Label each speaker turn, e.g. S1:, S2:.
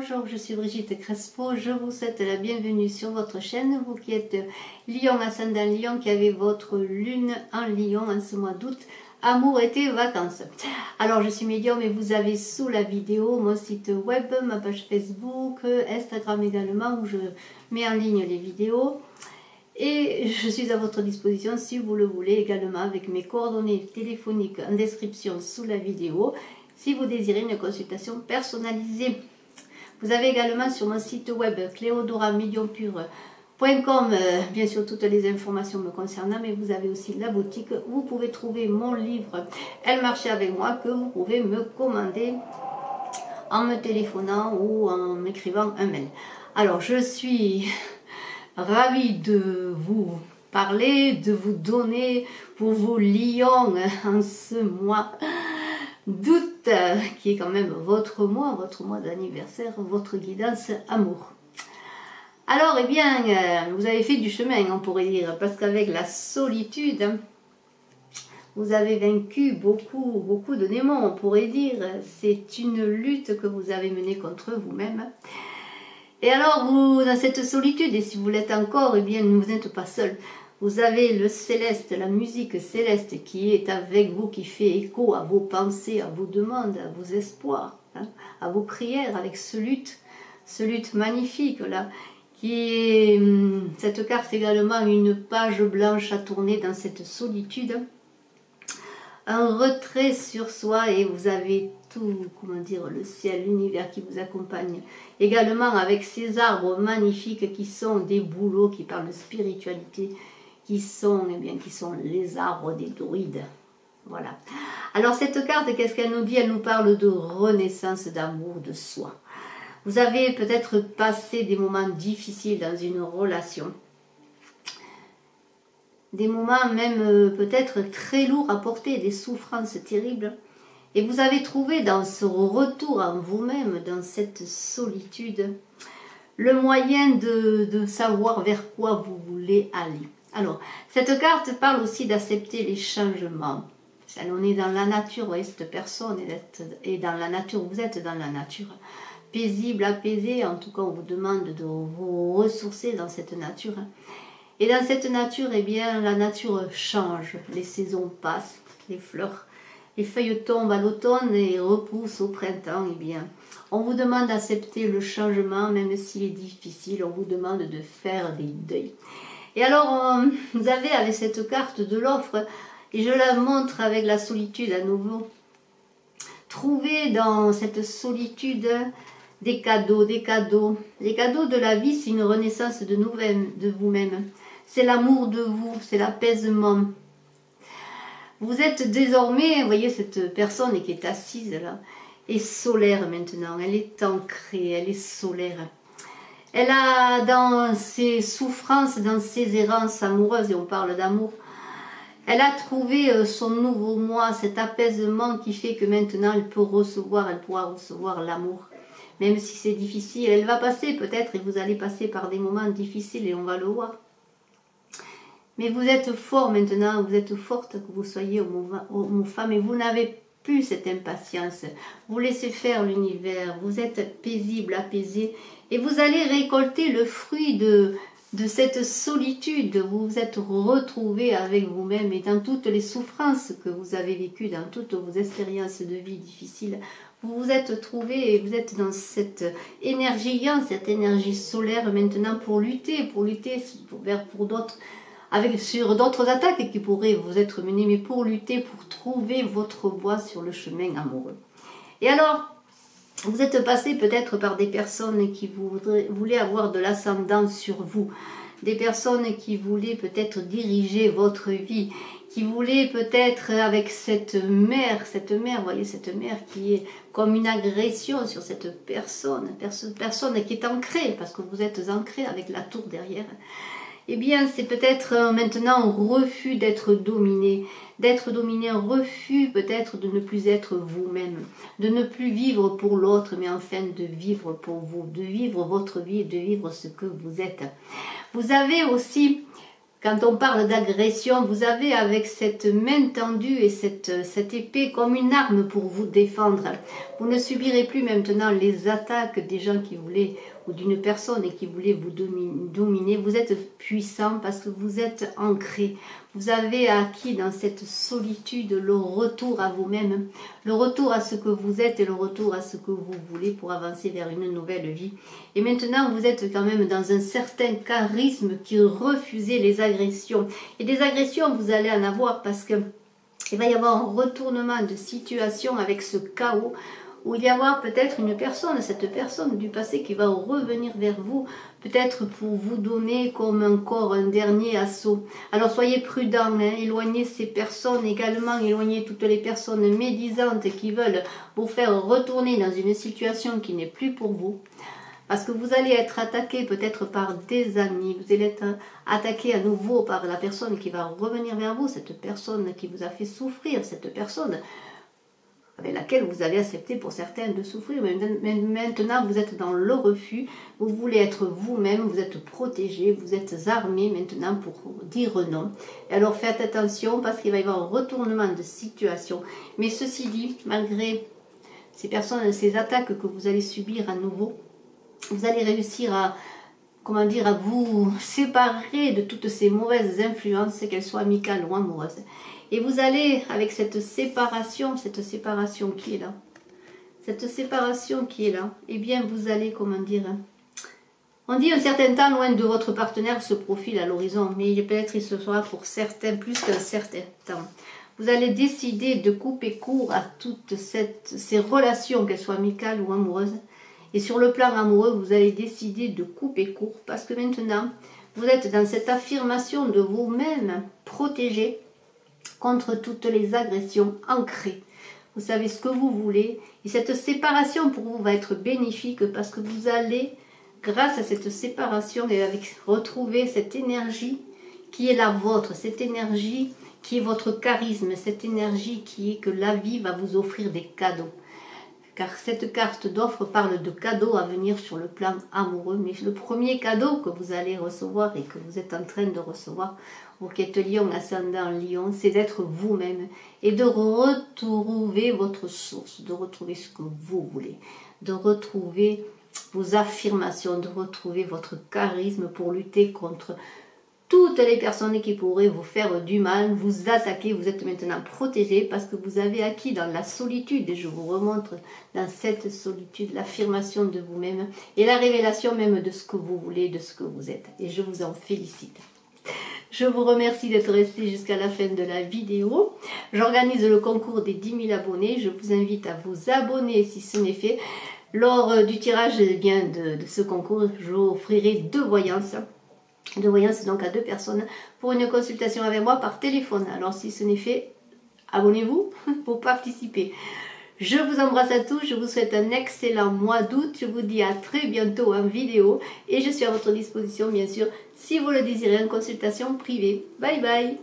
S1: bonjour, je suis Brigitte Crespo, je vous souhaite la bienvenue sur votre chaîne, vous qui êtes Lion, ascendant Lion, qui avez votre lune en Lion en ce mois d'août, amour, été, vacances. Alors je suis médium et vous avez sous la vidéo mon site web, ma page Facebook, Instagram également où je mets en ligne les vidéos. Et je suis à votre disposition si vous le voulez également avec mes coordonnées téléphoniques en description sous la vidéo si vous désirez une consultation personnalisée. Vous avez également sur mon site web cleodoramediumpure.com bien sûr toutes les informations me concernant, mais vous avez aussi la boutique où vous pouvez trouver mon livre Elle marchait avec moi que vous pouvez me commander en me téléphonant ou en m'écrivant un mail. Alors je suis ravie de vous parler, de vous donner pour vos lions en ce mois d'août, qui est quand même votre mois d'anniversaire, votre guidance amour. Alors, eh bien, vous avez fait du chemin, on pourrait dire, parce qu'avec la solitude, vous avez vaincu beaucoup de démons, on pourrait dire. C'est une lutte que vous avez menée contre vous-même. Et alors, vous, dans cette solitude, et si vous l'êtes encore, eh bien, vous n'êtes pas seul. Vous avez le céleste, la musique céleste qui est avec vous, qui fait écho à vos pensées, à vos demandes, à vos espoirs, hein, à vos prières, avec ce lutte magnifique là, qui est cette carte également une page blanche à tourner dans cette solitude, un retrait sur soi et vous avez tout, comment dire, le ciel, l'univers qui vous accompagne. Également avec ces arbres magnifiques qui sont des bouleaux, qui parlent de spiritualité, qui sont les arbres des druides. Voilà. Alors cette carte, qu'est-ce qu'elle nous dit? Elle nous parle de renaissance, d'amour, de soi. Vous avez peut-être passé des moments difficiles dans une relation. Des moments même peut-être très lourds à porter, des souffrances terribles. Et vous avez trouvé dans ce retour en vous-même, dans cette solitude, le moyen de savoir vers quoi vous voulez aller. Alors, cette carte parle aussi d'accepter les changements. On est dans la nature, vous voyez, cette personne est dans la nature, vous êtes dans la nature. Paisible, apaisé, en tout cas on vous demande de vous ressourcer dans cette nature. Et dans cette nature, eh bien, la nature change, les saisons passent, les fleurs, les feuilles tombent à l'automne et repoussent au printemps, eh bien. On vous demande d'accepter le changement, même s'il est difficile, on vous demande de faire des deuils. Et alors, vous avez avec cette carte de l'offre, et je la montre avec la solitude à nouveau, trouvez dans cette solitude des cadeaux, des cadeaux. Les cadeaux de la vie, c'est une renaissance de vous-même. C'est l'amour de vous, c'est l'apaisement. Vous êtes désormais, vous voyez cette personne qui est assise là, est solaire maintenant, elle est ancrée, elle est solaire. Elle a dans ses souffrances, dans ses errances amoureuses, et on parle d'amour, elle a trouvé son nouveau moi, cet apaisement qui fait que maintenant elle pourra recevoir l'amour. Même si c'est difficile, elle va passer peut-être, et vous allez passer par des moments difficiles et on va le voir. Mais vous êtes fort maintenant, vous êtes forte, que vous soyez homme ou femme, et vous n'avez plus cette impatience. Vous laissez faire l'univers, vous êtes paisible, apaisé, et vous allez récolter le fruit de cette solitude. Vous vous êtes retrouvé avec vous-même et dans toutes les souffrances que vous avez vécues, dans toutes vos expériences de vie difficiles, vous vous êtes trouvé et vous êtes dans cette énergie, cette énergie solaire maintenant pour lutter pour d'autres, sur d'autres attaques qui pourraient vous être menées, mais pour lutter, pour trouver votre voie sur le chemin amoureux. Et alors, vous êtes passé peut-être par des personnes qui voulaient avoir de l'ascendant sur vous, des personnes qui voulaient peut-être diriger votre vie, qui voulaient peut-être avec cette mère, vous voyez cette mère qui est comme une agression sur cette personne qui est ancrée, parce que vous êtes ancré avec la tour derrière. Eh bien, c'est peut-être maintenant un refus d'être dominé, un refus peut-être de ne plus être vous-même, de ne plus vivre pour l'autre, mais enfin de vivre pour vous, de vivre votre vie, de vivre ce que vous êtes. Vous avez aussi Quand on parle d'agression, vous avez avec cette main tendue et cette épée comme une arme pour vous défendre. Vous ne subirez plus maintenant les attaques des gens qui voulaient, ou d'une personne qui voulait vous dominer. Vous êtes puissant parce que vous êtes ancré. Vous avez acquis dans cette solitude le retour à vous-même, le retour à ce que vous êtes et le retour à ce que vous voulez pour avancer vers une nouvelle vie. Et maintenant, vous êtes quand même dans un certain charisme qui refusait les agressions. Et des agressions, vous allez en avoir parce que il va y avoir un retournement de situation avec ce chaos où il va y avoir peut-être une personne, cette personne du passé qui va revenir vers vous, peut-être pour vous donner comme encore un dernier assaut. Alors soyez prudents, hein, éloignez ces personnes également, éloignez toutes les personnes médisantes qui veulent vous faire retourner dans une situation qui n'est plus pour vous. Parce que vous allez être attaqué peut-être par des amis, vous allez être attaqué à nouveau par la personne qui va revenir vers vous, cette personne qui vous a fait souffrir, cette personne avec laquelle vous allez accepter pour certains de souffrir. Mais maintenant, vous êtes dans le refus, vous voulez être vous-même, vous êtes protégé, vous êtes armé maintenant pour dire non. Et alors faites attention parce qu'il va y avoir un retournement de situation. Mais ceci dit, malgré ces personnes, ces attaques que vous allez subir à nouveau, vous allez réussir à, comment dire, à vous séparer de toutes ces mauvaises influences, qu'elles soient amicales ou amoureuses. Et vous allez, avec cette séparation qui est là, eh bien vous allez, comment dire, on dit un certain temps loin de votre partenaire se profile à l'horizon, mais peut-être il se sera pour certains plus qu'un certain temps. Vous allez décider de couper court à toutes ces relations, qu'elles soient amicales ou amoureuses. Et sur le plan amoureux, vous allez décider de couper court parce que maintenant, vous êtes dans cette affirmation de vous-même protégé contre toutes les agressions ancrées. Vous savez ce que vous voulez et cette séparation pour vous va être bénéfique parce que vous allez, grâce à cette séparation, retrouver cette énergie qui est la vôtre, cette énergie qui est votre charisme, cette énergie qui est que la vie va vous offrir des cadeaux. Car cette carte d'offre parle de cadeaux à venir sur le plan amoureux. Mais le premier cadeau que vous allez recevoir et que vous êtes en train de recevoir, vous qui êtes Lion, ascendant Lion, c'est d'être vous-même et de retrouver votre source, de retrouver ce que vous voulez, de retrouver vos affirmations, de retrouver votre charisme pour lutter contre toutes les personnes qui pourraient vous faire du mal, vous attaquer. Vous êtes maintenant protégé parce que vous avez acquis dans la solitude, et je vous remontre dans cette solitude l'affirmation de vous-même et la révélation même de ce que vous voulez, de ce que vous êtes. Et je vous en félicite. Je vous remercie d'être resté jusqu'à la fin de la vidéo. J'organise le concours des 10 000 abonnés. Je vous invite à vous abonner si ce n'est fait. Lors du tirage de ce concours, j'offrirai 2 voyances. De voyance donc à 2 personnes pour une consultation avec moi par téléphone. Alors si ce n'est fait, abonnez-vous pour participer. Je vous embrasse à tous, je vous souhaite un excellent mois d'août. Je vous dis à très bientôt en vidéo et je suis à votre disposition bien sûr si vous le désirez en consultation privée. Bye bye.